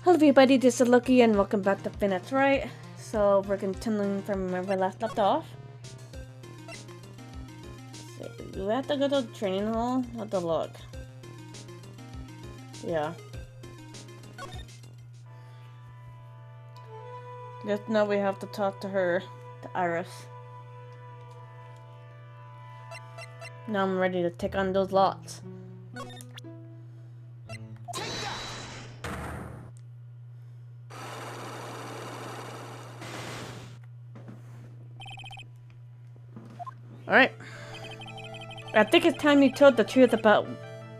Hello everybody, this is Lucky and welcome back to That's Right. So we're continuing from where we last left off. So, do we have to go to the training hall? Have to look. Yeah. Just know we have to talk to her, to Iris. Now I'm ready to take on those lots. Alright. I think it's time you told the truth about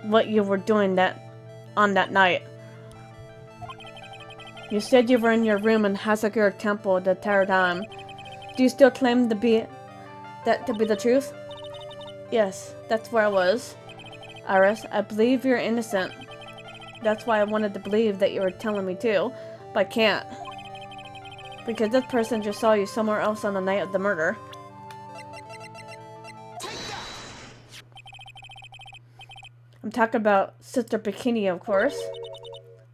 what you were doing on that night. You said you were in your room in Hazakura Temple the entire time. Do you still claim that to be the truth? Yes, that's where I was. Iris, I believe you're innocent. That's why I wanted to believe that you were telling me too, but I can't. Because this person just saw you somewhere else on the night of the murder. I'm talking about Sister Bikini, of course.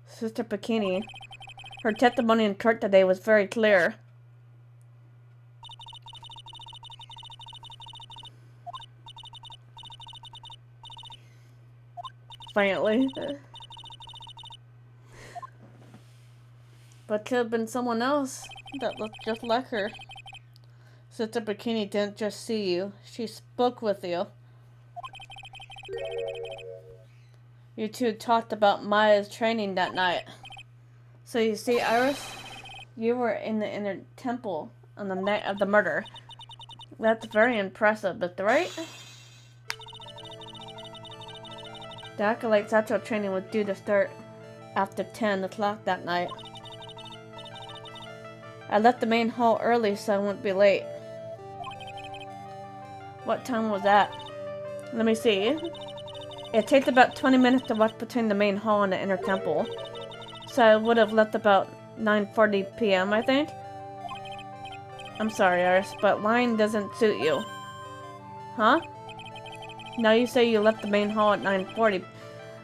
Sister Bikini. Her testimony in court today was very clear. Finally. But could have been someone else that looked just like her. Sister Bikini didn't just see you, she spoke with you. You two talked about Maya's training that night. So you see, Iris, you were in the inner temple on the night of the murder. That's very impressive, but right? The Acolyte's actual training was due to start after 10 o'clock that night. I left the main hall early so I wouldn't be late. What time was that? Let me see. It takes about 20 minutes to walk between the main hall and the inner temple. So I would have left about 9:40 p.m. I think. I'm sorry, Iris, but lying doesn't suit you. Huh? Now you say you left the main hall at 9:40,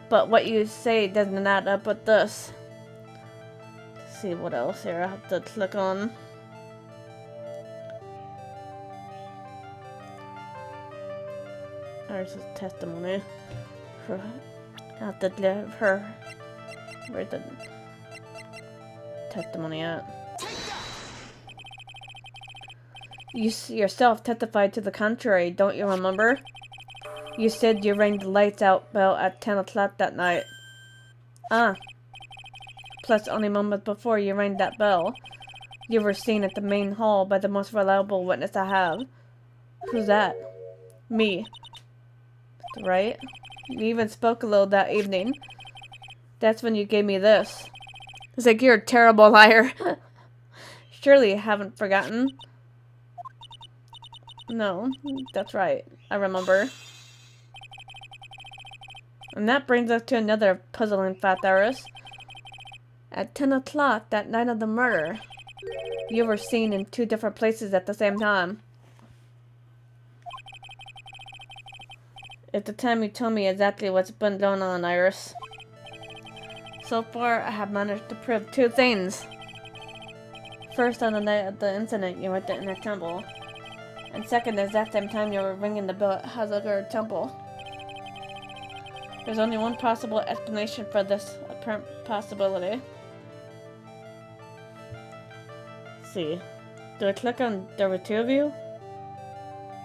but what you say doesn't add up with this. Let's see what else here I have to click on. Iris' testimony. I have to give her. Where's the testimony at? You yourself testified to the contrary, don't you remember? You said you rang the lights out bell at 10 o'clock that night. Ah. Plus, only moments before you rang that bell, you were seen at the main hall by the most reliable witness I have. Who's that? Me. Right? You even spoke a little that evening. That's when you gave me this. It's like you're a terrible liar. Surely you haven't forgotten. No, that's right. I remember. And that brings us to another puzzling fact, Iris. At 10 o'clock that night of the murder, you were seen in two different places at the same time. It's the time you told me exactly what's been going on, Iris. So far, I have managed to prove two things. First, on the night of the incident, you were at the inner temple. And second, the exact same time you were ringing the bell at Hazakura Temple. There's only one possible explanation for this apparent possibility. Let's see. Do I click on there were two of you?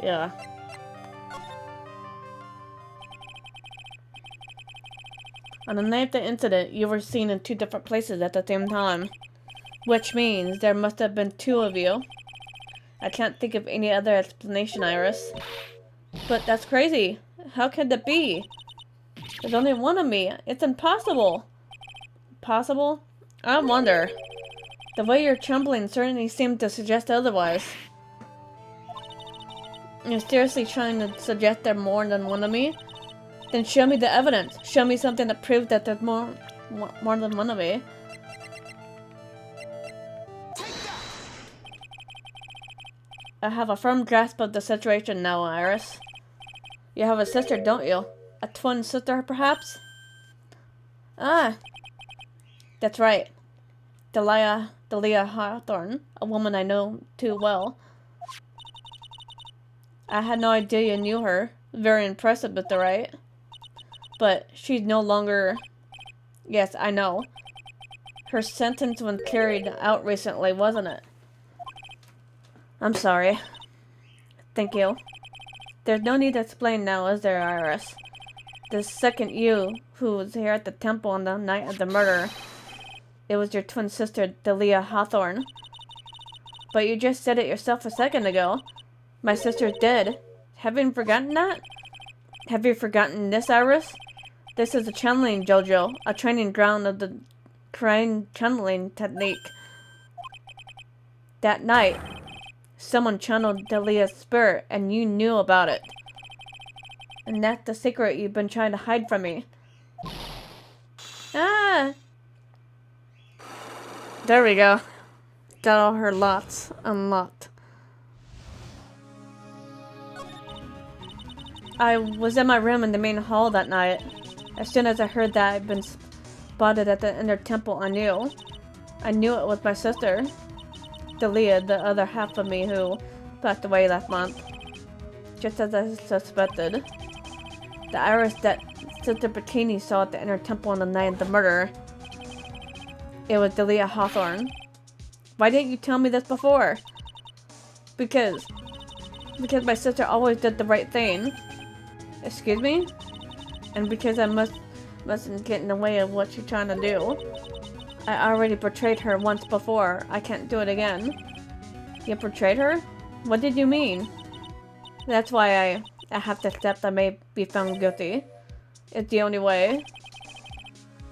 Yeah. On the night of the incident, you were seen in two different places at the same time. Which means there must have been two of you. I can't think of any other explanation, Iris. But that's crazy. How could that be? There's only one of me. It's impossible. Possible? I wonder. The way you're trembling certainly seemed to suggest otherwise. You're seriously trying to suggest there's more than one of me? Then show me the evidence. Show me something that proves that there's more than one of me. I have a firm grasp of the situation now, Iris. You have a sister, don't you? A twin sister, perhaps? Ah, that's right. Delia Hawthorne, a woman I know too well. I had no idea you knew her. Very impressive, Mr. Wright. But she's no longer... Yes, I know. Her sentence was carried out recently, wasn't it? I'm sorry. Thank you. There's no need to explain now, is there, Iris? The second you, who was here at the temple on the night of the murder, it was your twin sister, Delia Hawthorne. But you just said it yourself a second ago. My sister's dead. Haven't you forgotten that? Have you forgotten this, Iris? This is a channeling dojo, a training ground of the crane channeling technique. That night, someone channeled Delia's spirit, and you knew about it. And that's the secret you've been trying to hide from me. Ah! There we go. Got all her lots unlocked. I was in my room in the main hall that night. As soon as I heard that I'd been spotted at the inner temple, I knew. I knew it was my sister, Delia, the other half of me who passed away last month. Just as I suspected. The Iris that Sister Bikini saw at the inner temple on the night of the murder. It was Delia Hawthorne. Why didn't you tell me this before? Because my sister always did the right thing. Excuse me? And because I mustn't get in the way of what she's trying to do. I already betrayed her once before. I can't do it again. You betrayed her? What did you mean? That's why I have to accept I may be found guilty. It's the only way.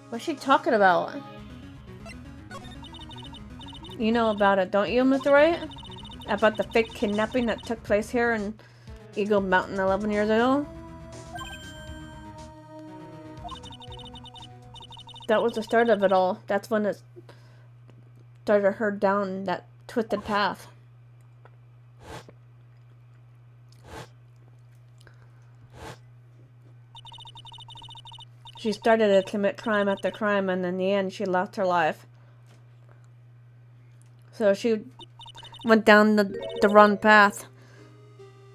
What's she talking about? You know about it, don't you, Mr. Wright? About the fake kidnapping that took place here in Eagle Mountain 11 years ago? That was the start of it all. That's when it started her down that twisted path. She started to commit crime after crime, and in the end, she lost her life. So she went down the wrong path.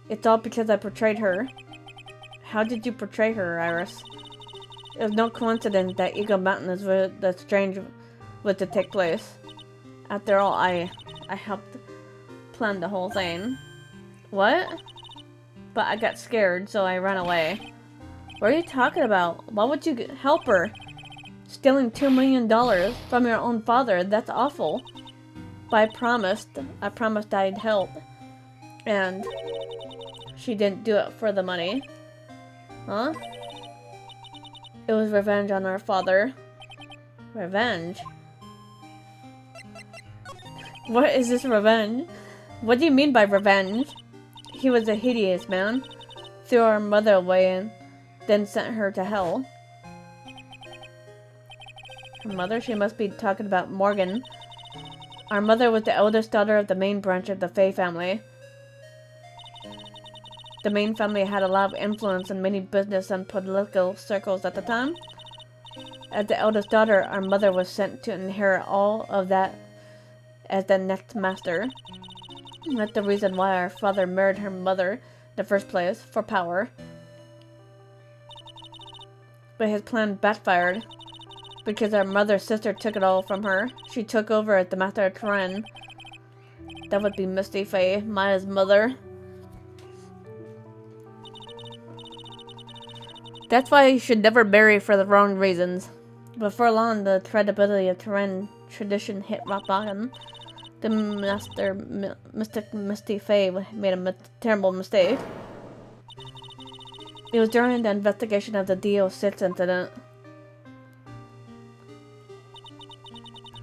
It's all because I betrayed her. How did you betray her, Iris? It was no coincidence that Eagle Mountain is where the strange was to take place. After all, I helped plan the whole thing. What? But I got scared, so I ran away. What are you talking about? Why would you help her? Stealing $2 million from your own father, that's awful. But I promised I'd help. And she didn't do it for the money. Huh? It was revenge on our father. Revenge? What is this revenge? What do you mean by revenge? He was a hideous man. Threw our mother away and then sent her to hell. Her mother? She must be talking about Morgan. Our mother was the eldest daughter of the main branch of the Fey family. The main family had a lot of influence in many business and political circles at the time. As the eldest daughter, our mother was sent to inherit all of that as the next master. That's the reason why our father married her mother in the first place, for power. But his plan backfired, because our mother's sister took it all from her. She took over as the master of Karen. That would be Misty Faye, Maya's mother. That's why you should never marry for the wrong reasons. Before long, the credibility of Karen tradition hit rock bottom. The Mystic Misty Faye made a terrible mistake. It was during the investigation of the DO6 incident.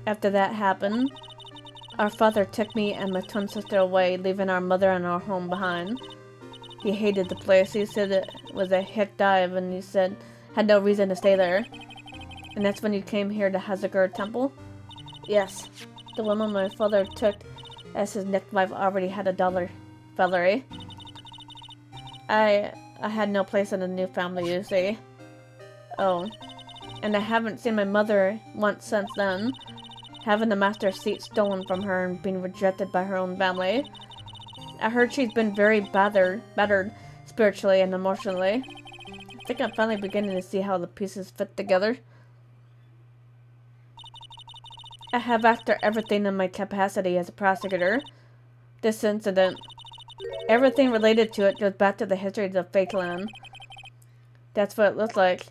After that happened, our father took me and my twin sister away, leaving our mother and our home behind. He hated the place. He said it was a hick dive, and he said had no reason to stay there. And that's when you came here to Hazagura Temple? Yes. The woman my father took as his next wife already had a daughter, Valerie. I had no place in the new family, you see. Oh. And I haven't seen my mother once since then. having the master seat stolen from her and being rejected by her own family. I heard she's been very battered spiritually and emotionally. I think I'm finally beginning to see how the pieces fit together. I have asked her everything in my capacity as a prosecutor. This incident, everything related to it goes back to the history of the Fake Land. That's what it looks like.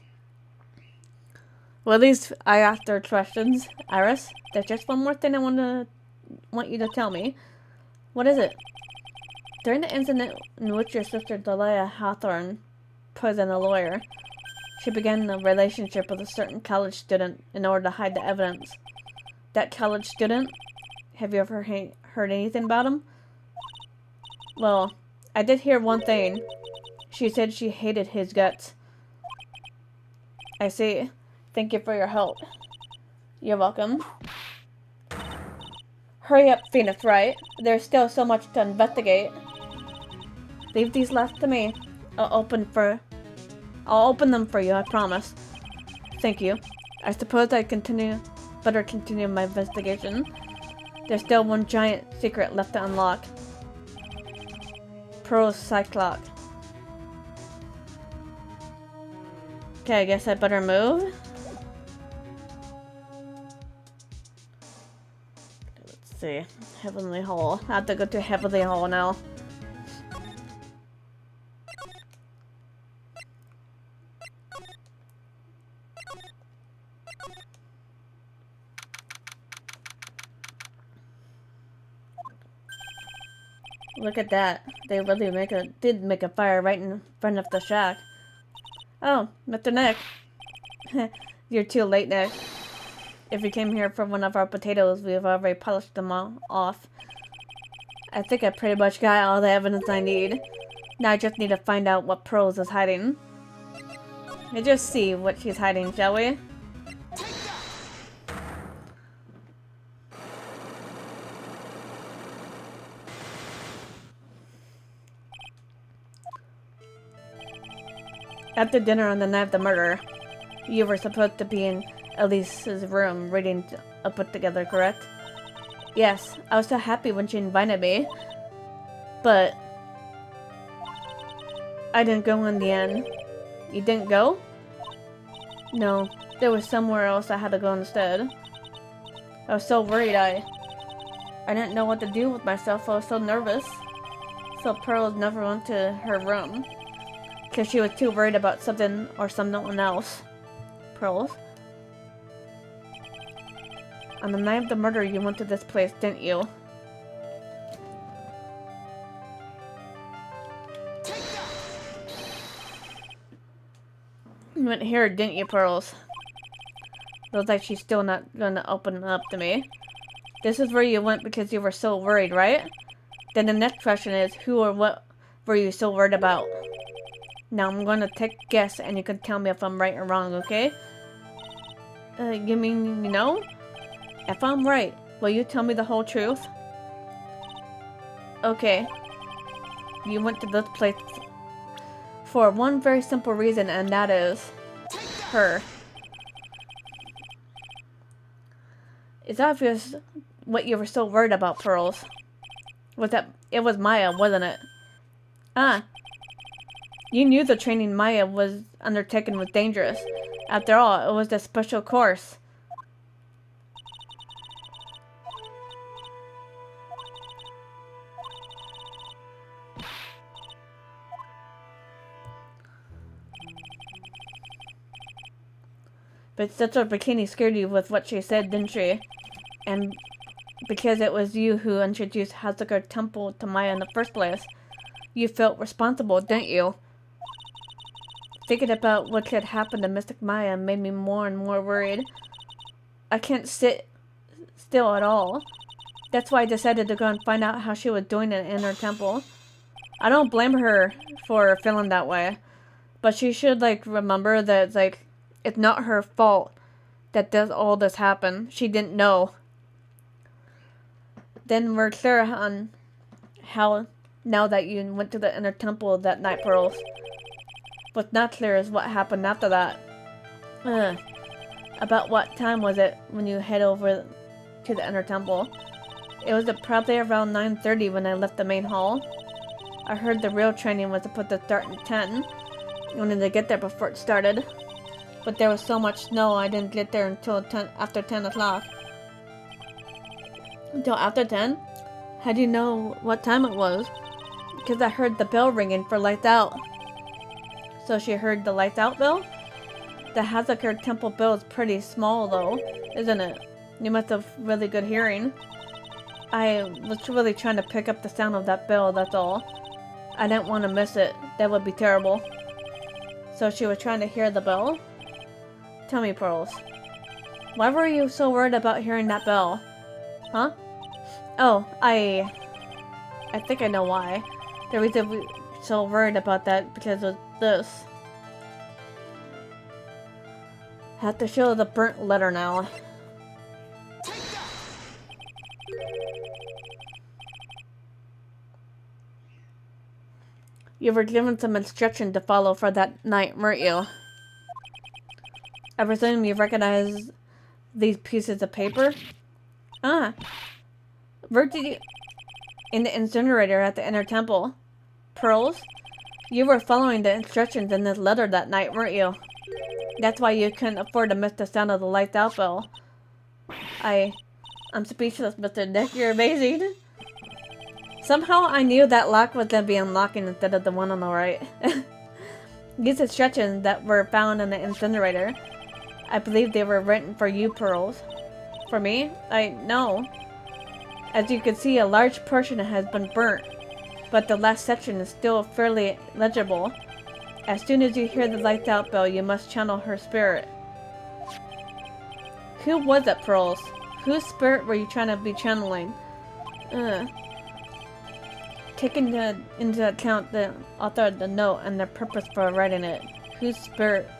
Well, at least I asked her questions. Iris, there's just one more thing I want you to tell me. What is it? During the incident in which your sister Delia Hawthorne poisoned a lawyer, she began a relationship with a certain college student in order to hide the evidence. That college student? Have you ever heard anything about him? Well, I did hear one thing. She said she hated his guts. I see. Thank you for your help. You're welcome. Hurry up, Phoenix Wright. There's still so much to investigate. Leave these last to me. I'll open them for you, I promise. Thank you. I suppose I better continue my investigation. There's still one giant secret left to unlock. Pearl's Cyclock. Okay, I guess I better move. Let's see. Heavenly Hall. I have to go to Heavenly Hall now. Look at that. They really did make a fire right in front of the shack. Oh, Mr. Nick. You're too late, Nick. If you came here for one of our potatoes, we've already polished them all off. I think I pretty much got all the evidence I need. Now I just need to find out what Pearls is hiding. Let's just see what she's hiding, shall we? After dinner on the night of the murder, you were supposed to be in Elise's room reading a book together, correct? Yes, I was so happy when she invited me, but I didn't go in the end. You didn't go? No, there was somewhere else I had to go instead. I was so worried I didn't know what to do with myself. I was so nervous. So Pearl never went to her room. Because she was too worried about something or someone else. Pearls? On the night of the murder, you went to this place, didn't you? You went here, didn't you, Pearls? Looks like she's still not gonna open up to me. This is where you went because you were so worried, right? Then the next question is, who or what were you so worried about? Now I'm gonna take a guess and you can tell me if I'm right or wrong, okay? You mean you know? If I'm right, will you tell me the whole truth? Okay. You went to this place for one very simple reason, and that is her. It's obvious what you were so worried about, Pearls. It was Maya, wasn't it? Ah. You knew the training Maya was undertaking was dangerous. After all, it was a special course. But Sister Bikini scared you with what she said, didn't she? And because it was you who introduced Hazuka Temple to Maya in the first place, you felt responsible, didn't you? Thinking about what had happened to Mystic Maya made me more and more worried. I can't sit still at all. That's why I decided to go and find out how she was doing in her temple. I don't blame her for feeling that way. But she should, remember that, it's not her fault that all this happened. She didn't know. Then we're clear on how, now that you went to the inner temple that night, Pearls. What's not clear is what happened after that. About what time was it when you head over to the inner temple. It was probably around 9:30 when I left the main hall. I heard the real training was supposed to start at 10. I wanted to get there before it started. But there was so much snow I didn't get there until after 10 o'clock. Until after 10? How do you know what time it was? Because I heard the bell ringing for lights out. So she heard the lights out bell? The Hazakir temple bell is pretty small though, isn't it? You must have really good hearing. I was really trying to pick up the sound of that bell, that's all. I didn't want to miss it. That would be terrible. So she was trying to hear the bell? Tell me, Pearls. Why were you so worried about hearing that bell? Huh? Oh, I think I know why. The reason we were so worried about that because of this. Have to show the burnt letter now. You were given some instruction to follow for that night, weren't you? I presume you recognize these pieces of paper? Ah. Where did you... In the incinerator at the inner temple. Pearls? You were following the instructions in this letter that night, weren't you? That's why you couldn't afford to miss the sound of the lights out bell. I'm speechless, Mr. Nick. You're amazing. Somehow I knew that lock was going to be unlocking instead of the one on the right. These instructions that were found in the incinerator, I believe they were written for you, Pearls. For me? No. As you can see, a large portion has been burnt, but the last section is still fairly legible. As soon as you hear the lights out bell, you must channel her spirit. Who was it, Pearls? Whose spirit were you trying to be channeling? Take into account the author of the note and the purpose for writing it. Whose spirit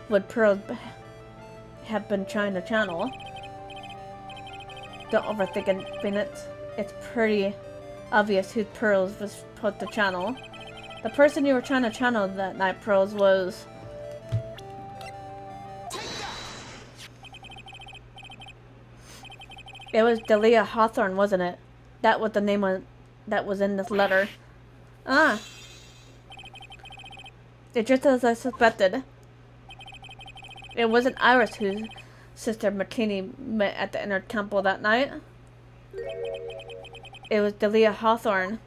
would Pearls have been trying to channel? Don't overthink it, Phoenix. It's pretty obvious who Pearls was supposed to channel. The person you were trying to channel that night, Pearls, was... It was Delia Hawthorne, wasn't it? That was the name that was in this letter. Ah. It's just as I suspected. It wasn't Iris whose sister McKinney met at the inner temple that night. It was Delia Hawthorne.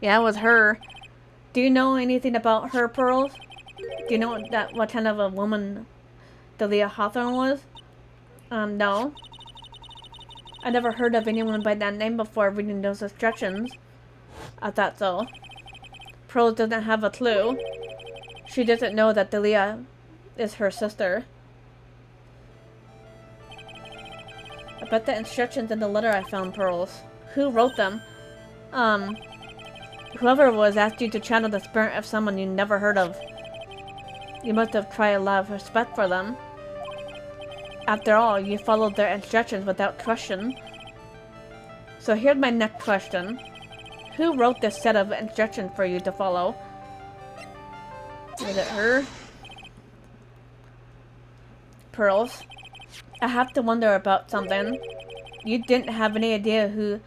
Yeah, it was her. Do you know anything about her, Pearls? Do you know what kind of a woman Delia Hawthorne was? No. I never heard of anyone by that name before reading those instructions. I thought so. Pearls doesn't have a clue. She doesn't know that Delia is her sister. I bet the instructions in the letter I found, Pearls. Who wrote them? Whoever it was asked you to channel the spirit of someone you never heard of. You must have tried a lot of respect for them. After all, you followed their instructions without question. So here's my next question. Who wrote this set of instructions for you to follow? Was it her? Pearls? I have to wonder about something. You didn't have any idea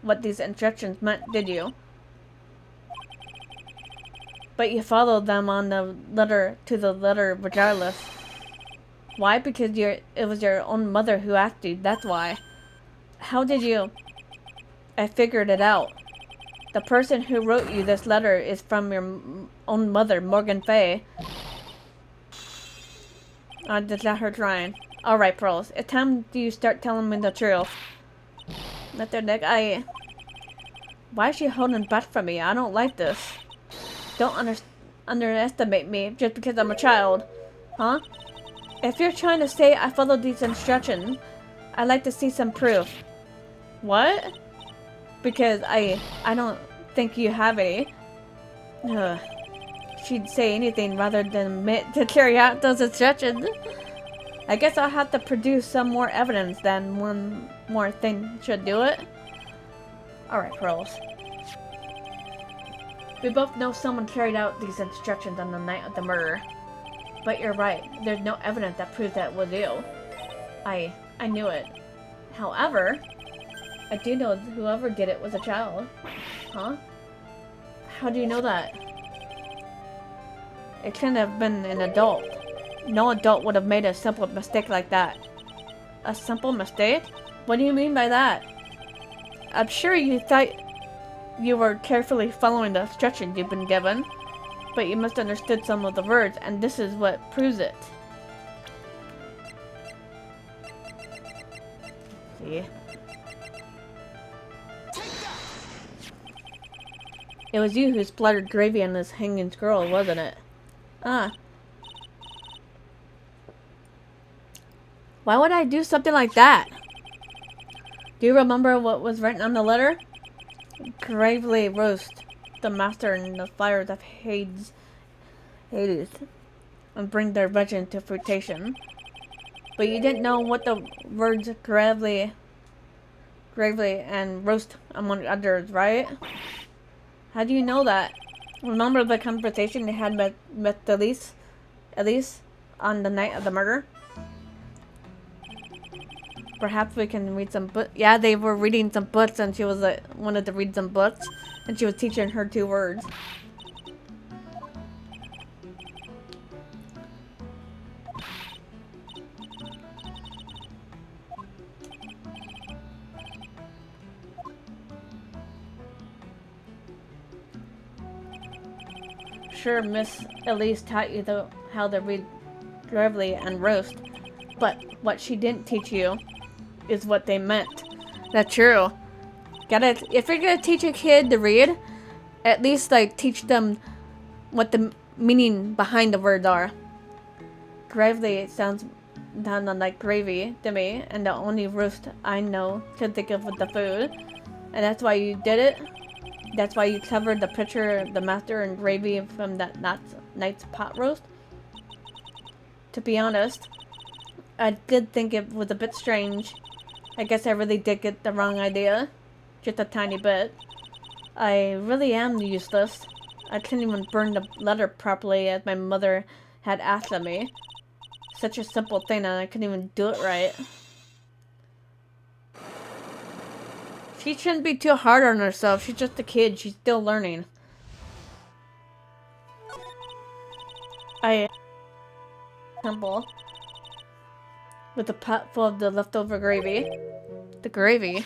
what these instructions meant, did you? But you followed them on the letter regardless. Why? Because it was your own mother who asked you, that's why. How did you... I figured it out. The person who wrote you this letter is from your own mother, Morgan Fay. Is that her trying? Alright, Pearls. It's time you start telling me the truth. Mr. Nick, why is she holding back from me? I don't like this. Don't underestimate me just because I'm a child. Huh? If you're trying to say I followed these instructions, I'd like to see some proof. What? Because I don't think you have any. She'd say anything rather than admit to carry out those instructions. I guess I'll have to produce some more evidence than one more thing should do it. Alright, Pearls. We both know someone carried out these instructions on the night of the murder. But you're right, there's no evidence that proves that it was you. I knew it. However, I do know whoever did it was a child. Huh? How do you know that? It couldn't have been an adult. No adult would have made a simple mistake like that. A simple mistake? What do you mean by that? I'm sure you thought you were carefully following the instructions you've been given, but you misunderstood some of the words, and this is what proves it. See? It was you who splattered gravy on this hanging squirrel, wasn't it? Ah. Why would I do something like that? Do you remember what was written on the letter? Gravely roast the master in the fires of Hades, and bring their vengeance to fruition. But you didn't know what the words gravely and roast among others, right? How do you know that? Remember the conversation they had with Elise on the night of the murder? Perhaps we can read some books. Yeah, they were reading some books, and she was wanted to read some books, and she was teaching her 2 words. Sure, Miss Elise taught you how to read gravely and roast, but what she didn't teach you is what they meant. That's true. If you're gonna teach a kid to read, at least like teach them what the meaning behind the words are. Gravely sounds like gravy to me, and the only roast I know to think of with the food, and that's why you did it. That's why you covered the picture of the master in gravy from that night's pot roast. To be honest, I did think it was a bit strange. I guess I really did get the wrong idea. Just a tiny bit. I really am useless. I couldn't even burn the letter properly as my mother had asked of me. Such a simple thing and I couldn't even do it right. She shouldn't be too hard on herself. She's just a kid. She's still learning. Temple with a pot full of the leftover gravy. The gravy?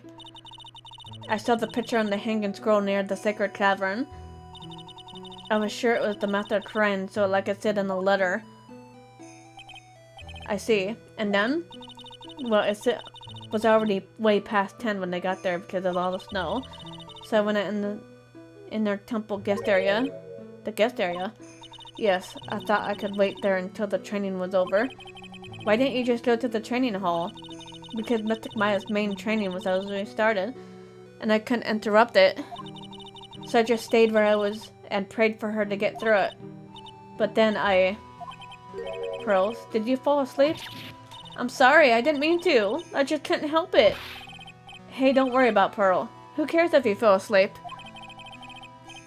I saw the picture on the hanging scroll near the sacred cavern. I was sure it was the master's friend, so like I said in the letter. I see. And then? Well, it was already way past 10 when they got there because of all the snow. So I went in their temple guest area. The guest area? Yes, I thought I could wait there until the training was over. Why didn't you just go to the training hall? Because Mystic Maya's main training was already started, and I couldn't interrupt it. So I just stayed where I was and prayed for her to get through it. But then Pearls, did you fall asleep? I'm sorry, I didn't mean to. I just couldn't help it. Hey, don't worry about Pearl. Who cares if you fell asleep?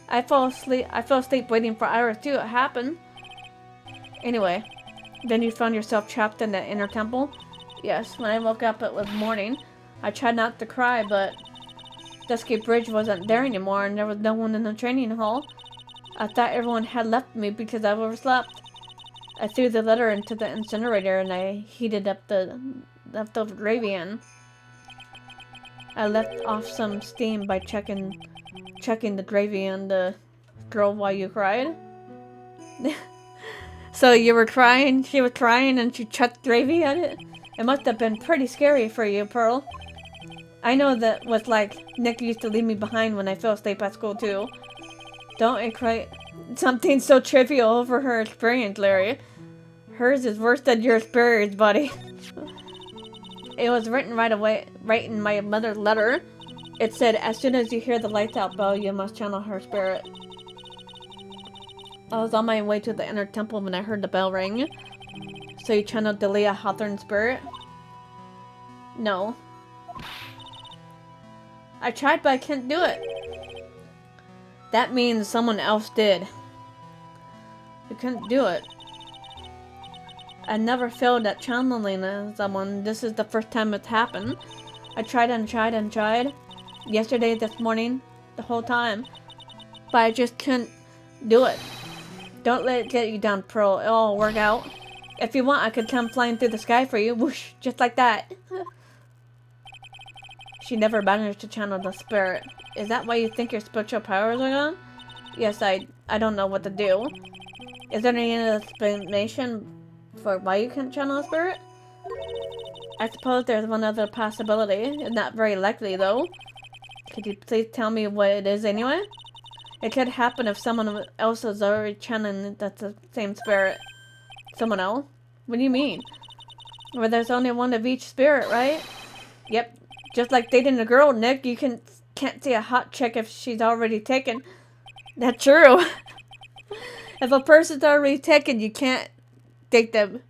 I fell asleep waiting for Iris too. It happened. Anyway, then you found yourself trapped in the inner temple? Yes, when I woke up it was morning. I tried not to cry, but Dusky Bridge wasn't there anymore and there was no one in the training hall. I thought everyone had left me because I overslept. I threw the letter into the incinerator and I heated up the leftover gravy in. I left off some steam by checking the gravy on the girl while you cried. So you were crying, she was crying, and she chucked gravy at it? It must have been pretty scary for you, Pearl. I know that was like Nick used to leave me behind when I fell asleep at school too. Don't equate something so trivial over her experience, Larry. Hers is worse than your experience, buddy. It was written right in my mother's letter. It said, as soon as you hear the lights out bell, you must channel her spirit. I was on my way to the inner temple when I heard the bell ring. So you channeled Delia Hawthorne's spirit? No. I tried, but I couldn't do it. That means someone else did. You couldn't do it. I never failed at channeling someone. This is the first time it's happened. I tried and tried and tried. Yesterday, this morning, the whole time. But I just couldn't do it. Don't let it get you down, Pearl. It'll all work out. If you want, I could come flying through the sky for you. Whoosh, just like that. She never managed to channel the spirit. Is that why you think your spiritual powers are gone? Yes, I don't know what to do. Is there any explanation for why you can't channel a spirit? I suppose there's one other possibility. It's not very likely, though. Could you please tell me what it is anyway? It could happen if someone else is already channeling the same spirit. Someone else? What do you mean? Well, there's only one of each spirit, right? Yep. Just like dating a girl, Nick, you can't see a hot chick if she's already taken. That's true. If a person's already taken, you can't date them.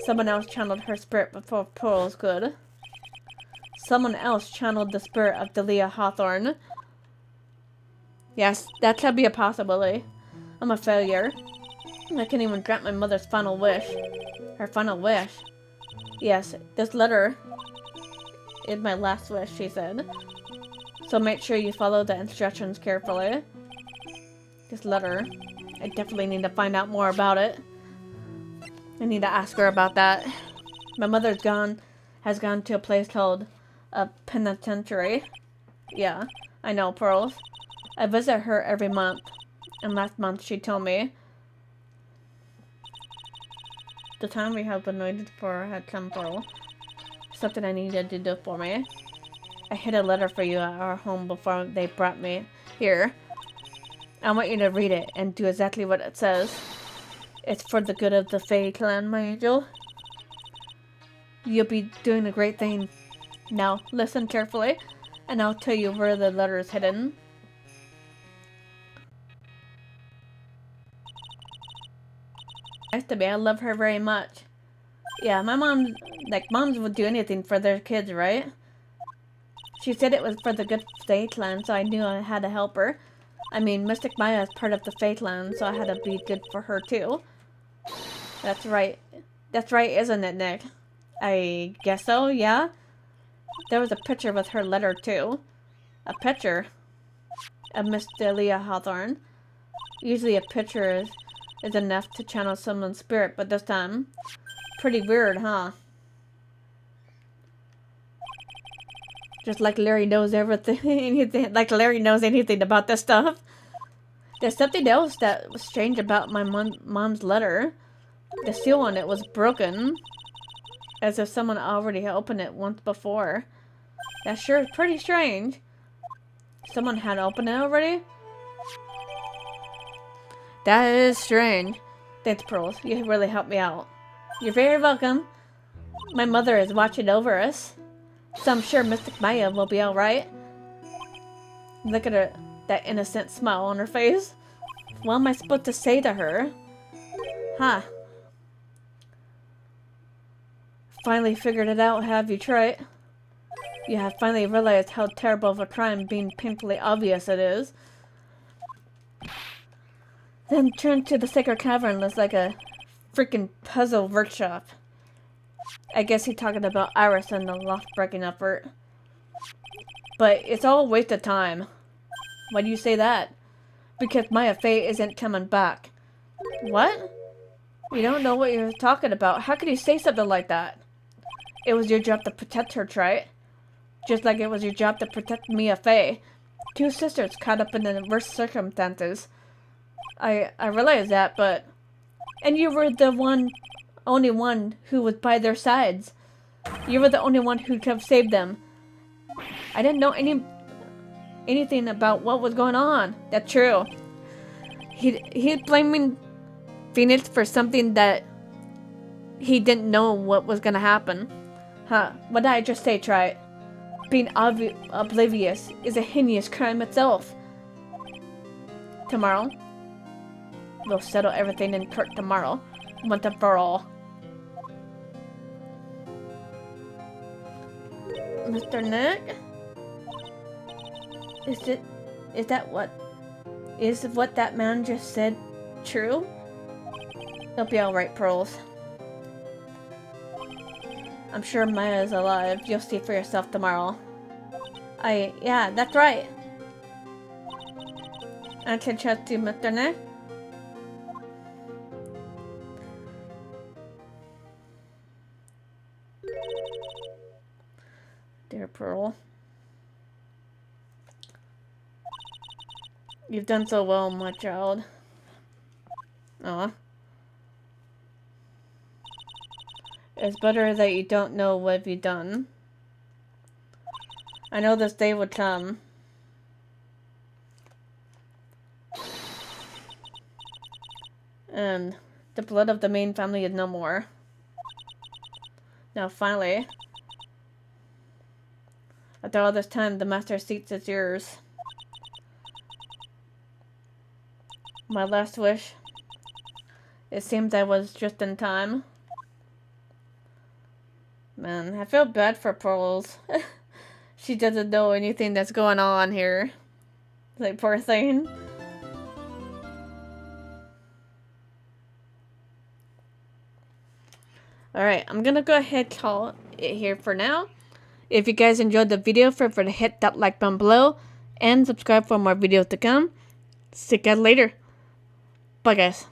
Someone else channeled her spirit before Pearls could. Someone else channeled the spirit of Delia Hawthorne. Yes, that could be a possibility. I'm a failure. I can't even grant my mother's final wish. Her final wish? Yes, this letter is my last wish, she said. So make sure you follow the instructions carefully. This letter, I definitely need to find out more about it. I need to ask her about that. My mother's has gone to a place called a penitentiary. Yeah, I know, Pearls. I visit her every month. And last month she told me the time we have been waiting for had come, Pearl. Something I needed to do for me. I hid a letter for you at our home before they brought me here. I want you to read it and do exactly what it says. It's for the good of the Fae clan, my angel. You'll be doing a great thing. Now, listen carefully, and I'll tell you where the letter is hidden. Nice to me. I love her very much. Yeah, my mom, moms would do anything for their kids, right? She said it was for the good Fae clan, so I knew I had to help her. I mean, Mystic Maya is part of the Fae clan, so I had to be good for her too. That's right. That's right, isn't it, Nick? I guess so, yeah? There was a picture with her letter too. A picture of Miss Delia Hawthorne. Usually a picture is enough to channel someone's spirit, but this time, pretty weird, huh? Just like Larry knows everything, anything, like Larry knows anything about this stuff. There's something else that was strange about my mom's letter. The seal on it was broken, as if someone already opened it once before. That sure is pretty strange. Someone had opened it already? That is strange. Thanks, Pearls. You really helped me out. You're very welcome. My mother is watching over us, so I'm sure Mystic Maya will be alright. Look at her, that innocent smile on her face. What am I supposed to say to her? Huh. Finally figured it out, have you, Trite? You have finally realized how terrible of a crime being painfully obvious it is. Then turn to the Sacred Cavern looks like a freaking puzzle workshop. I guess he's talking about Iris and the loft-breaking effort. But it's all a waste of time. Why do you say that? Because Maya Faye isn't coming back. What? You don't know what you're talking about. How could you say something like that? It was your job to protect her, Trite. Just like it was your job to protect Mia Faye. Two sisters caught up in the worst circumstances. I realize that, but... And you were the only one who was by their sides. You were the only one who could have saved them. I didn't know anything about what was going on. That's true. He's blaming Phoenix for something that he didn't know what was gonna happen. Huh, what did I just say, Trite? Being oblivious is a heinous crime itself. Tomorrow? We'll settle everything in court tomorrow. Once and for all. Mr. Nick? Is what that man just said true? It'll be alright, Pearls. I'm sure Maya is alive. You'll see for yourself tomorrow. Yeah, that's right. I can trust you, Mr. Ne? Dear Pearl. You've done so well, my child. Aw. It's better that you don't know what you've done. I know this day would come. And the blood of the main family is no more. Now finally, after all this time, the master seat is yours. My last wish. It seems I was just in time. Man, I feel bad for Pearls. She doesn't know anything that's going on here. Like, poor thing. Alright, I'm gonna go ahead and call it here for now. If you guys enjoyed the video, feel free to hit that like button below. And subscribe for more videos to come. See you guys later. Bye, guys.